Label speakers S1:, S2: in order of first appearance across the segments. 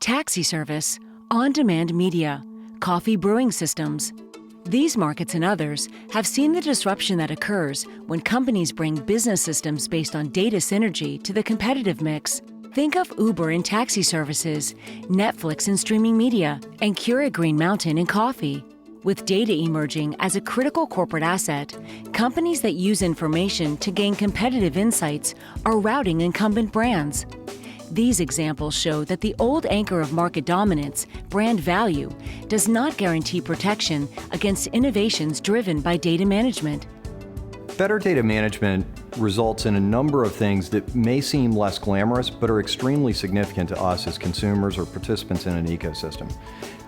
S1: taxi service, on-demand media, coffee brewing systems. These markets and others have seen the disruption that occurs when companies bring business systems based on data synergy to the competitive mix. Think of Uber in taxi services, Netflix in streaming media, and Keurig Green Mountain in coffee. With data emerging as a critical corporate asset, companies that use information to gain competitive insights are routing incumbent brands. These examples show that the old anchor of market dominance, brand value, does not guarantee protection against innovations driven by data management.
S2: Better data management results in a number of things that may seem less glamorous but are extremely significant to us as consumers or participants in an ecosystem.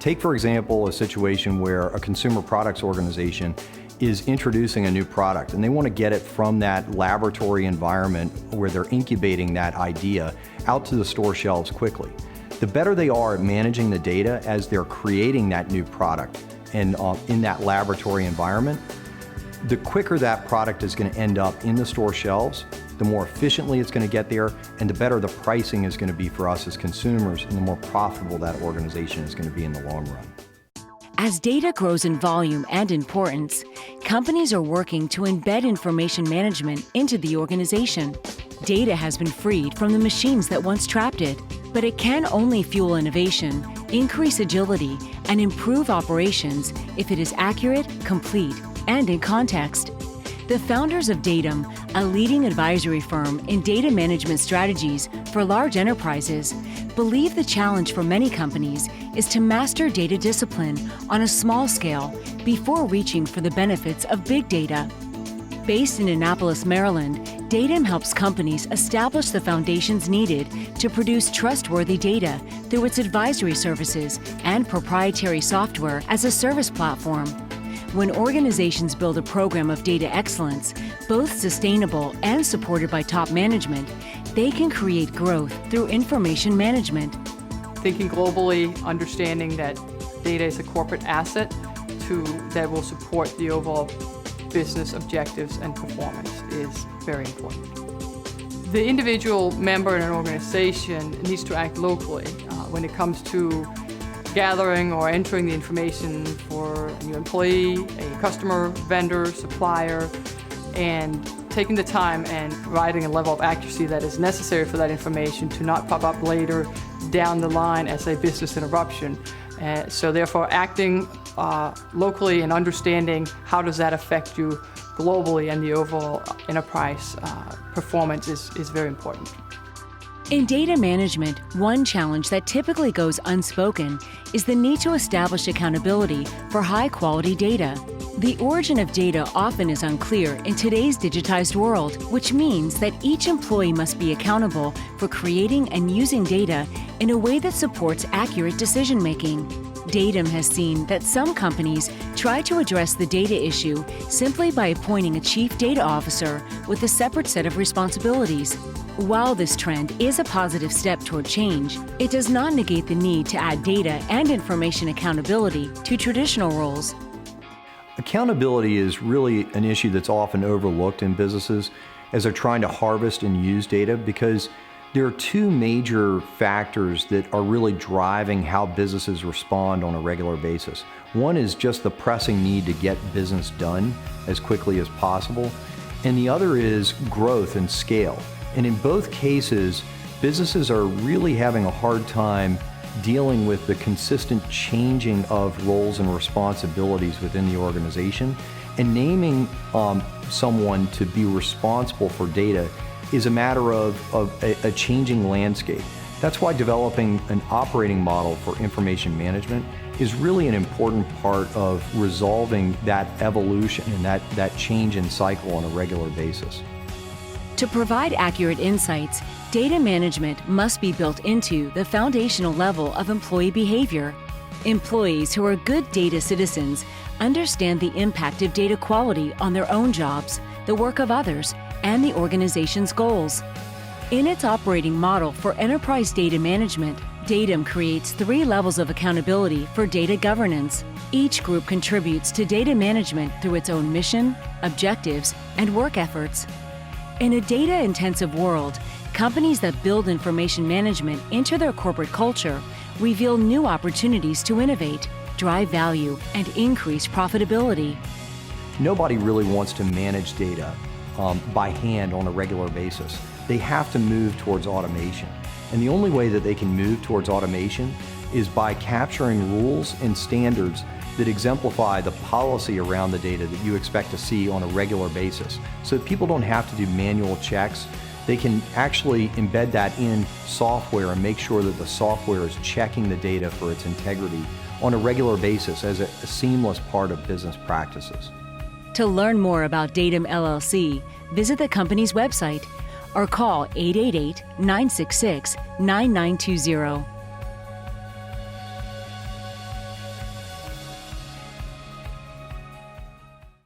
S2: Take, for example, a situation where a consumer products organization is introducing a new product and they want to get it from that laboratory environment where they're incubating that idea out to the store shelves quickly. The better they are at managing the data as they're creating that new product and in that laboratory environment, the quicker that product is going to end up in the store shelves, the more efficiently it's going to get there, and the better the pricing is going to be for us as consumers, and the more profitable that organization is going to be in the long run.
S1: As data grows in volume and importance, companies are working to embed information management into the organization. Data has been freed from the machines that once trapped it, but it can only fuel innovation, increase agility, and improve operations if it is accurate, complete, and in context. The founders of Datum, a leading advisory firm in data management strategies for large enterprises, believe the challenge for many companies is to master data discipline on a small scale before reaching for the benefits of big data. Based in Annapolis, Maryland, Datum helps companies establish the foundations needed to produce trustworthy data through its advisory services and proprietary software as a service platform. When organizations build a program of data excellence, both sustainable and supported by top management, they can create growth through information management.
S3: Thinking globally, understanding that data is a corporate asset that will support the overall business objectives and performance is very important. The individual member in an organization needs to act locally when it comes to gathering or entering the information for a new employee, a customer, vendor, supplier, and taking the time and providing a level of accuracy that is necessary for that information to not pop up later down the line as a business interruption. So therefore, acting locally and understanding how does that affect you globally and the overall enterprise performance is very important.
S1: In data management, one challenge that typically goes unspoken is the need to establish accountability for high-quality data. The origin of data often is unclear in today's digitized world, which means that each employee must be accountable for creating and using data in a way that supports accurate decision-making. Datum has seen that some companies try to address the data issue simply by appointing a chief data officer with a separate set of responsibilities. While this trend is a positive step toward change, it does not negate the need to add data and information accountability to traditional roles.
S2: Accountability is really an issue that's often overlooked in businesses as they're trying to harvest and use data, because there are two major factors that are really driving how businesses respond on a regular basis. One is just the pressing need to get business done as quickly as possible, and the other is growth and scale. And in both cases, businesses are really having a hard time dealing with the consistent changing of roles and responsibilities within the organization, and naming someone to be responsible for data is a matter of a changing landscape. That's why developing an operating model for information management is really an important part of resolving that evolution and that change in cycle on a regular basis.
S1: To provide accurate insights, data management must be built into the foundational level of employee behavior. Employees who are good data citizens understand the impact of data quality on their own jobs, the work of others, and the organization's goals. In its operating model for enterprise data management, Datum creates 3 levels of accountability for data governance. Each group contributes to data management through its own mission, objectives, and work efforts. In a data-intensive world, companies that build information management into their corporate culture reveal new opportunities to innovate, drive value, and increase profitability.
S2: Nobody really wants to manage data by hand on a regular basis. They have to move towards automation. And the only way that they can move towards automation is by capturing rules and standards that exemplify the policy around the data that you expect to see on a regular basis. So that people don't have to do manual checks. They can actually embed that in software and make sure that the software is checking the data for its integrity on a regular basis as a seamless part of business practices.
S1: To learn more about Datum LLC, visit the company's website or call 888-966-9920.